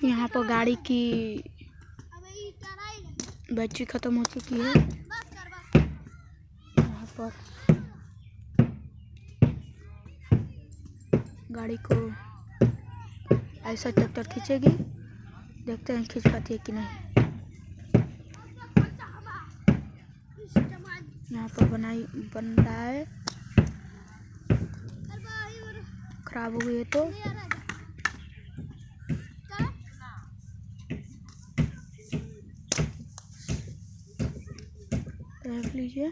यहाँ पर गाड़ी की बैटरी ख़त्म हो चुकी है। यहाँ पर गाड़ी को ऐसा ट्रैक्टर खींचेगी, देखते हैं खींच पाती है कि नहीं। यहाँ पर बन रहा है, खराब हो गई है तो देख लीजिए।